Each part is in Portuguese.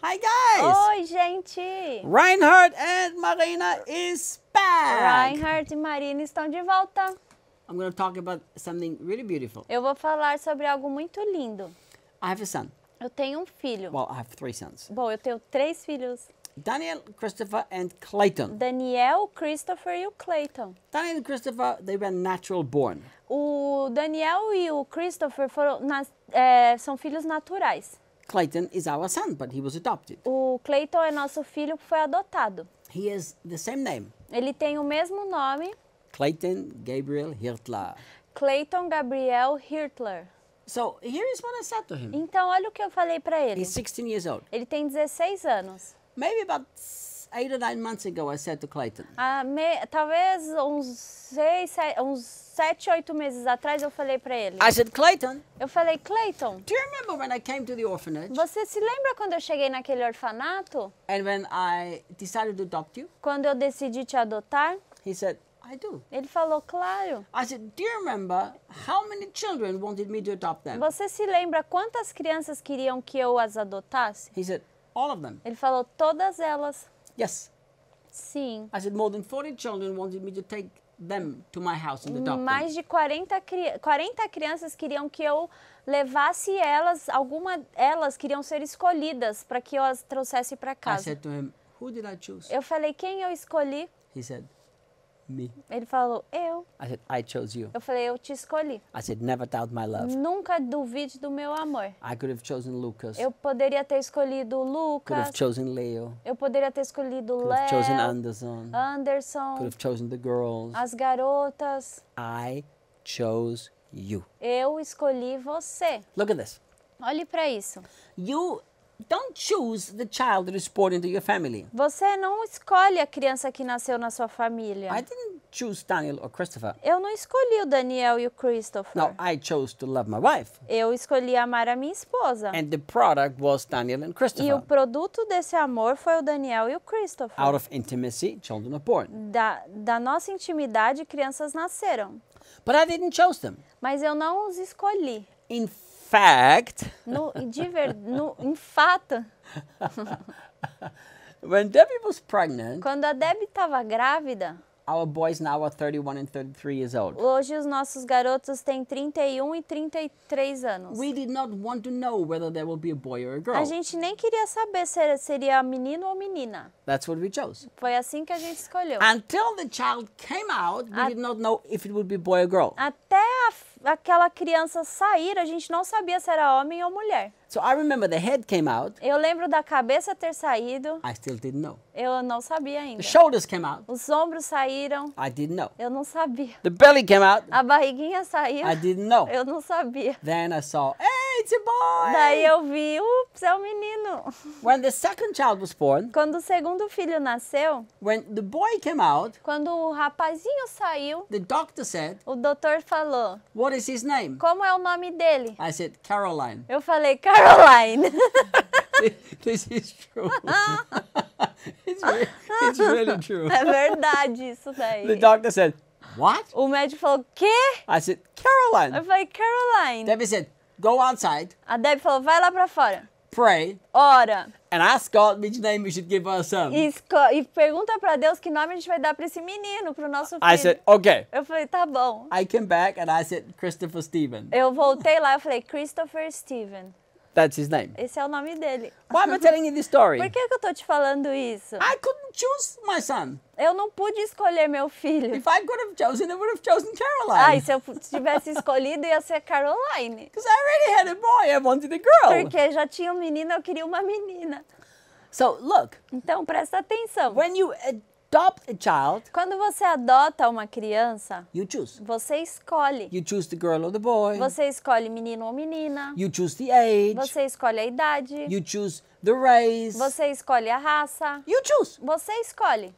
Hi guys! Oi, gente! Reinhard and Marina is back! Reinhard e Marina estão de volta. I'm going to talk about something really beautiful. Eu vou falar sobre algo muito lindo. I have a son. Eu tenho um filho. Well, I have 3 sons. Bom, eu tenho 3 filhos. Daniel, Christopher, and Clayton. Daniel, Christopher e o Clayton. Daniel and Christopher, they were natural born. O Daniel e o Christopher são filhos naturais. Clayton is our son, but he was adopted. O Clayton é nosso filho que foi adotado. He has the same name. Ele tem o mesmo nome, Clayton Gabriel Hirtler. Clayton Gabriel Hirtler. So here is what I said to him. Então, olha o que eu falei para ele. He's 16 years old. Ele tem 16 anos. Maybe about 8 or 9 months ago, I said to Clayton, Talvez uns 7, 8 meses atrás eu falei para ele. I said, Clayton, Eu falei, Clayton, do you remember when I came to the orphanage você se lembra quando eu cheguei naquele orfanato? and when I decided to adopt you? Quando eu decidi te adotar? He said, I do. Ele falou, claro. I said, do you remember how many children wanted me to adopt them? Você se lembra quantas crianças queriam que eu as adotasse? He said, all of them. Ele falou, todas elas. Yes. Sim. I said, more than 40 children wanted me to take them to my house and adopt them. Mais de 40 crianças queriam que eu levasse elas, elas queriam ser escolhidas para que eu as trouxesse para I casa. said to him, who did I choose? Eu falei, quem eu escolhi? He said, me. Ele falou, eu. I said, I chose you. Eu falei, eu te escolhi. I said, never doubt my love. Nunca duvide do meu amor. I could have chosen Lucas. Eu poderia ter escolhido Could have Lucas. chosen Leo. Eu poderia ter escolhido Could have chosen Léo, Anderson. Could Anderson, have chosen the girls. as garotas. I chose you. Eu escolhi você. Look at this. Olhe para isso. You don't choose the child that is born into your family. Você não escolhe a criança que nasceu na sua família. I didn't choose Daniel or Christopher. Eu não escolhi o Daniel e o Christopher. No, I chose to love my wife. Eu escolhi amar a minha esposa. And the product was Daniel and E o Christopher. produto desse amor foi o Daniel e o Christopher. Out of intimacy, children are born. Da nossa intimidade, crianças nasceram. But I didn't choose them. Mas eu não os escolhi. In fact, Em fato, when Debbie was pregnant, quando a Debbie estava grávida, our boys now are 31 and 33 years old. hoje os nossos garotos têm 31 e 33 anos. We did not want to know whether there will be a boy or a girl. A gente nem queria saber se seria menino ou menina. That's what we chose. Foi assim que a gente escolheu. Until the child came out, we did not know if it would be boy or girl. Até aquela criança sair, a gente não sabia se era homem ou mulher. So I remember the head came out. Eu lembro da cabeça ter saído, I still didn't know. eu não sabia ainda. The shoulders came out. Os ombros saíram, I didn't know. eu não sabia. The belly came out. A barriguinha saiu, I didn't know. eu não sabia. Then I saw, hey, it's a boy. Daí eu vi, ups, é um menino. When the second child was born, Quando o segundo filho nasceu, when the boy came out, quando o rapazinho saiu, the doctor said, o doutor falou, what is his name? como é o nome dele? I said, Caroline. Eu falei, Caroline. This is true. it's really true. É verdade isso daí. The doctor said, what? O médico falou, quê? I said, Caroline. Eu falei, Caroline. Debbie said, go outside, A Debbie falou, vai lá pra fora. pray, Ora. and ask God which name we should give our son. E pergunta pra Deus que nome a gente vai dar pra esse menino, pro nosso filho. I said, okay. Eu falei, tá bom. I came back and I said, Christopher Stephen. Eu voltei lá e falei, Christopher Steven. That's his name. Esse é o nome dele. Why am I telling you this story? Por que eu tô te falando isso? I couldn't choose my son. Eu não pude escolher meu filho. If I could have chosen, I would have chosen Ai, Caroline. se eu tivesse escolhido, ia ser Caroline. Because I already had a boy, I wanted a girl. Porque já tinha um menino, eu queria uma menina. So look, Então, presta atenção. when you adopt a child, Quando você adota uma criança, you choose. você escolhe. You choose the girl or the boy. Você escolhe menino ou menina. You choose the age. Você escolhe a idade. You choose the race. Você escolhe a raça. You choose. Você escolhe.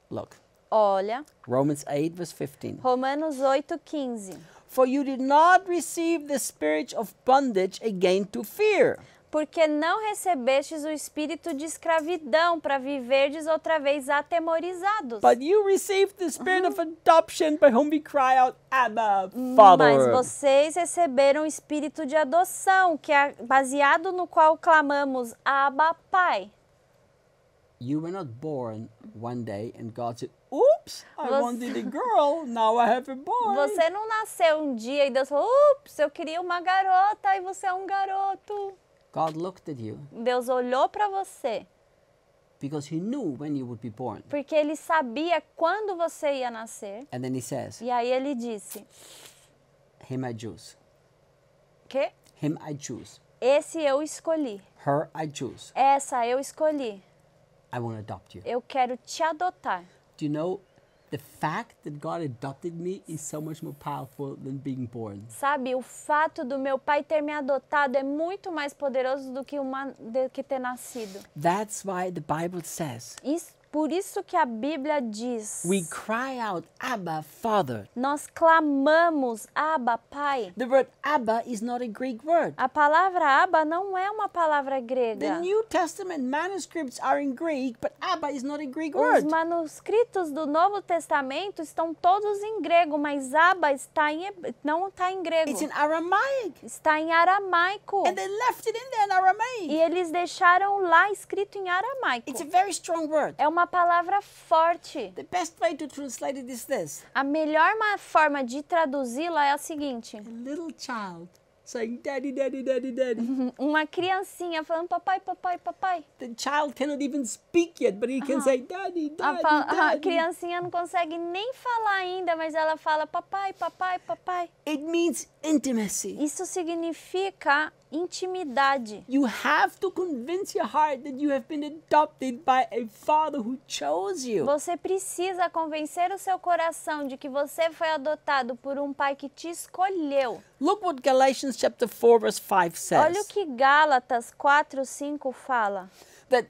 Look, Olha, Romans 8, verse 15. Romanos 8:15. For you did not receive the spirit of bondage again to fear. porque não recebestes o espírito de escravidão para viverdes outra vez atemorizados. but you received the spirit of adoption by whom we cry out, Abba, Mas Father. vocês receberam o espírito de adoção, que é baseado no qual clamamos, Abba, Pai. You were not born one day and God said, oops, I Você- wanted a girl, now I have a boy. Você não nasceu um dia e Deus falou, ups, eu queria uma garota e você é um garoto. God looked at you Deus olhou para você, because he knew when you would be born. porque Ele sabia quando você ia nascer. And then he says, E aí Ele disse, him I choose. que? Him I choose. Esse eu escolhi. Her I choose. Essa eu escolhi. I want to adopt you. Eu quero te adotar. Do you know the fact that God adopted me is so much more powerful than being born? Sabe, o fato do meu pai ter me adotado é muito mais poderoso do que ter nascido. That's why the Bible says, Por isso que a Bíblia diz, we cry out, Abba, Father. nós clamamos, Abba, Pai. The word Abba is not a Greek word. A palavra Abba não é uma palavra The grega. New Testament manuscripts are in Greek, but Abba is not a Greek Os word. manuscritos do Novo Testamento estão todos em grego, mas Abba não está em grego. It's in Aramaic. Está em aramaico. And they left it in there in Aramaic. E eles deixaram lá escrito em aramaico. It's a very strong word. É uma palavra forte. The best way to translate it is this. A melhor forma de traduzi-la é a seguinte: A little child saying, Daddy, Daddy, Daddy, Daddy. uma criancinha falando papai, papai, papai. The child cannot even speak yet, but he can say, Daddy, Daddy, A Daddy. criancinha não consegue nem falar ainda, mas ela fala papai, papai, papai. It means intimacy. Isso significa intimidade. You have to convince your heart that you have been adopted by a father who chose you. Você precisa convencer o seu coração de que você foi adotado por um pai que te escolheu. Look what Galatians chapter 4 verse 5 Olha o says. que Gálatas 4:5 fala. That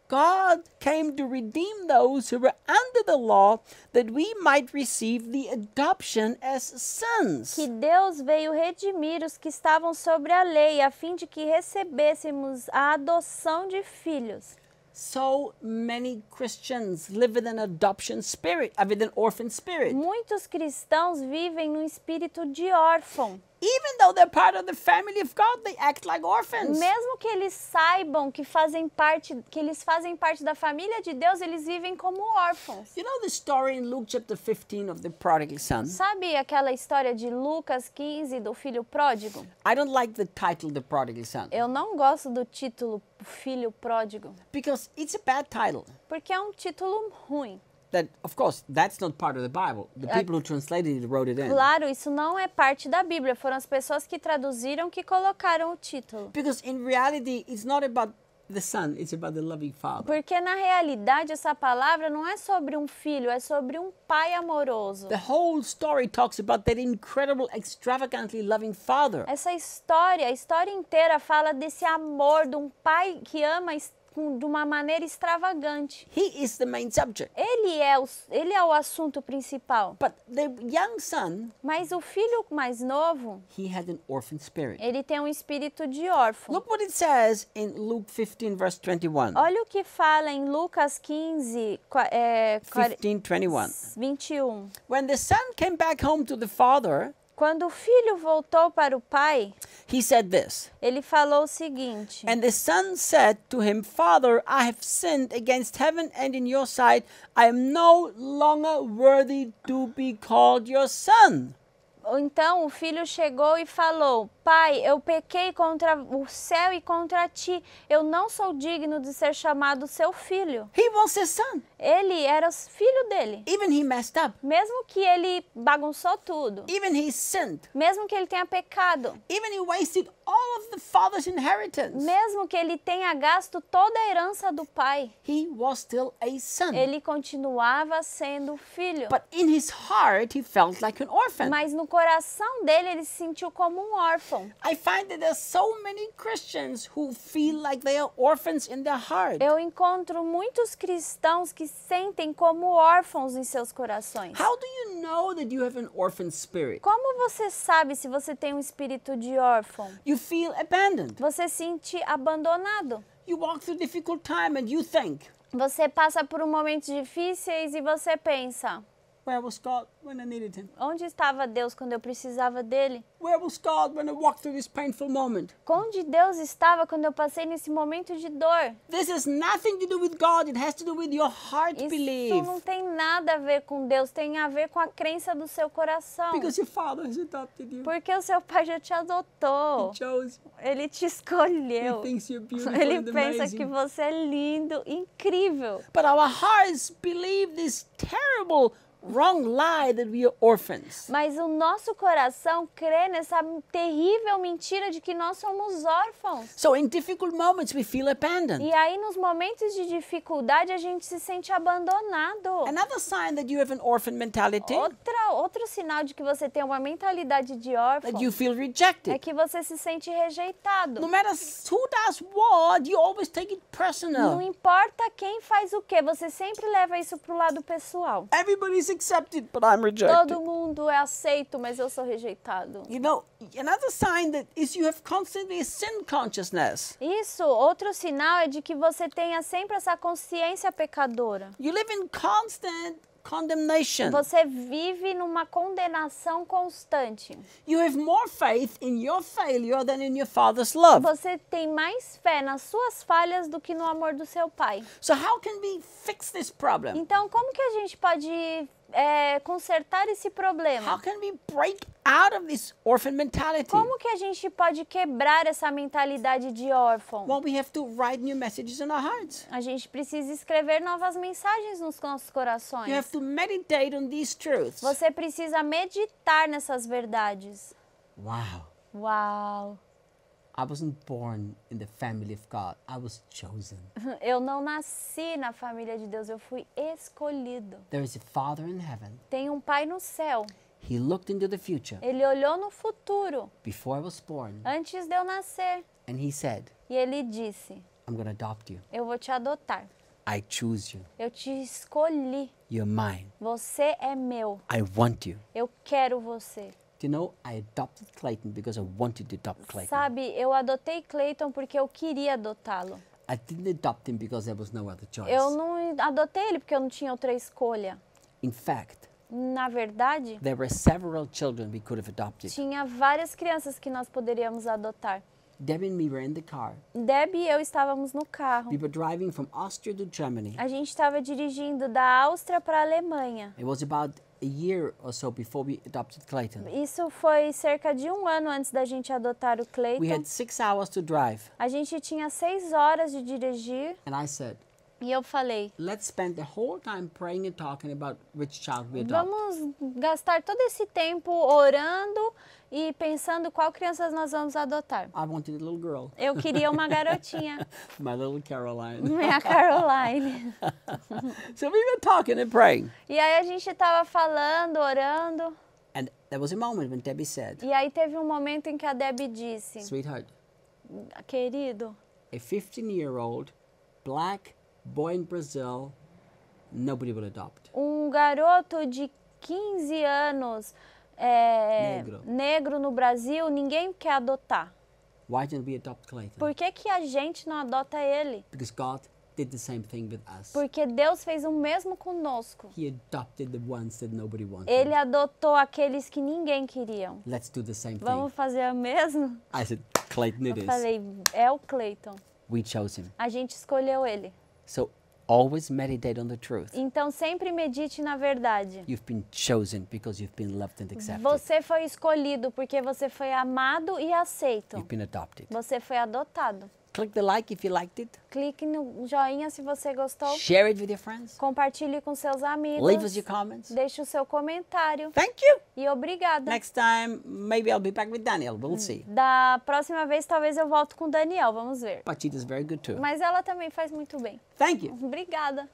God came to redeem those who were under the law, that we might receive the adoption as sons. Que Deus veio redimir os que estavam sobre a lei, a fim de que recebêssemos a adoção de filhos. So many Christians live with an adoption spirit, with an orphan spirit. Muitos cristãos vivem num espírito de órfão. Even though they're part of the family of God, they act like orphans. Mesmo que eles saibam que eles fazem parte da família de Deus, eles vivem como órfãos. You know the story in Luke chapter 15 of the prodigal son? Sabe aquela história de Lucas 15 do filho pródigo? I don't like the title, The Prodigal Son, Eu não gosto do título Filho Pródigo, because it's a bad title. porque é um título ruim. That, of course, that's not part of the Bible. The people who translated it wrote it in. Claro, isso não é parte da Bíblia, foram as pessoas que traduziram que colocaram o título. Because in reality, it's not about the son, it's about the loving father. Porque na realidade essa palavra não é sobre um filho, é sobre um pai amoroso. The whole story talks about that incredible, extravagantly loving father. Essa história, a história inteira fala desse amor de um pai que ama de uma maneira extravagante. He is the main subject. Ele é o assunto principal. But the young son, Mas o filho mais novo, he had an orphan spirit. ele tem um espírito de órfão. Look what it says in Luke 15, verse 21. Olha o que fala em Lucas 15, 15:21. 21. When the son came back home to the father, Quando o filho voltou para o pai, he said this. ele falou o seguinte: And the son said to him, Father, I have sinned against heaven and in your sight. I am no longer worthy to be called your son. Então o filho chegou e falou: Pai, eu pequei contra o céu e contra ti. Eu não sou digno de ser chamado seu filho. He was his son. Ele era o filho dele. Even he messed up. Mesmo que ele bagunçou tudo, Even he sinned. mesmo que ele tenha pecado, Even he wasted all of the father's inheritance. mesmo que ele tenha gasto toda a herança do pai, He was still a son. ele continuava sendo filho. But in his heart, he felt like an orphan. Mas no coração dele, ele se sentiu como um órfão. I find that there's so many Christians who feel like they are orphans in their heart. Eu encontro muitos cristãos que sentem como órfãos em seus corações. How do you know that you have an orphan spirit? Como você sabe se você tem um espírito de órfão? You feel abandoned. Você se sente abandonado. You walk through difficult time and you think, Você passa por momentos difíceis e você pensa: where was God when I needed him? onde estava Deus quando eu precisava dele? Where was God when I walked through this painful moment? Onde Deus estava quando eu passei nesse momento de dor? This has nothing to do with God. It has to do with your heart Isso belief. não tem nada a ver com Deus, tem a ver com a crença do seu coração. Because your father has adopted you. Porque o seu pai já te adotou. He chose you. Ele te He escolheu. thinks you're beautiful Ele and pensa amazing. que você é lindo, incrível. But our hearts believe this terrible wrong lie that we are orphans. Mas o nosso coração crê nessa terrível mentira de que nós somos órfãos. So in difficult moments we feel abandoned. E aí, nos momentos de dificuldade, a gente se sente abandonado. Another sign that you have an orphan mentality, Outro sinal de que você tem uma mentalidade de órfão that you feel é rejected. que você se sente rejeitado. No matter who does what, you always take it Não personal. importa quem faz o quê, você sempre leva isso pro lado pessoal. Everybody's accepted, but I'm rejected. Todo mundo é aceito, mas eu sou rejeitado. You know, another sign that is you have constantly a sin consciousness. Isso, outro sinal é de que você tenha sempre essa consciência pecadora. You live in constant condemnation. Você vive numa condenação constante. You have more faith in your failure than in your father's love. Você tem mais fé nas suas falhas do que no amor do seu pai. So how can we fix this problem? Então, como que a gente pode consertar esse How problema? can we break out of this orphan mentality? Como que a gente pode quebrar essa mentalidade de órfão? Well, we have to write new messages in our hearts. A gente precisa escrever novas mensagens nos nossos You corações. have to meditate on these truths. Você precisa meditar nessas verdades. Wow. Uau! I wasn't born in the family of God. I was chosen. Eu não nasci na família de Deus, eu fui escolhido. There is a Father in heaven. Tem um pai no céu. He looked into the future Ele olhou no futuro, before I was born antes de eu nascer, and he said, e ele disse: I'm going to adopt you. eu vou te adotar. I choose you. Eu te escolhi. You're mine. Você é meu. I want you. Eu quero você. Do you know, I adopted Clayton because I wanted to adopt Clayton. Sabe, eu adotei Clayton porque eu queria adotá-lo. I didn't adopt him because there was no other choice. Eu não adotei ele porque eu não tinha outra escolha. In fact, Na verdade, there were several children we could have adopted. tinha várias crianças que nós poderíamos adotar. Debbie and me were in the car. Debbie e eu estávamos no carro. We were driving from Austria to Germany. A gente estava dirigindo da Áustria para a Alemanha. It was about a year or so before we adopted Clayton. Isso foi cerca de 1 ano antes da gente adotar o We Clayton. had 6 hours to drive. A gente tinha 6 horas de dirigir And I said, e eu falei: let's spend the whole time praying and talking about which child we adopt. vamos gastar todo esse tempo orando e pensando qual crianças nós vamos adotar. I wanted a little girl, Eu queria uma garotinha, my little Caroline. minha Caroline. So we were talking and praying. E aí a gente estava falando, orando. And there was a moment when Debbie said, E aí teve um momento em que a Debbie disse: sweetheart, querido, a 15-year-old black boy in Brazil, nobody will adopt. um garoto de 15 anos negro no Brasil, ninguém quer adotar. Why didn't we adopt Clayton? Por que que a gente não adota ele? Because God did the same thing with us. Porque Deus fez o mesmo conosco. He adopted the ones that nobody wanted. Ele adotou aqueles que ninguém queria. Let's do the same thing. Vamos fazer a mesma? I said, Clayton it Eu is. falei: é o Clayton. We chose him. A gente escolheu ele. So always meditate on the truth. Então sempre medite na verdade. You've been chosen because you've been loved and accepted. Você foi escolhido porque você foi amado e aceito. You've been adopted. Você foi adotado. Click the like if you liked it. Clique no joinha se você gostou. Share it with your friends. Compartilhe com seus amigos. Leave us your comments. Deixe o seu comentário. Thank you. E obrigada. Next time, maybe I'll be back with Daniel. We'll see. Da próxima vez, talvez eu volto com o Daniel. Vamos ver. But she does very good too. Mas ela também faz muito bem. Thank you. Obrigada.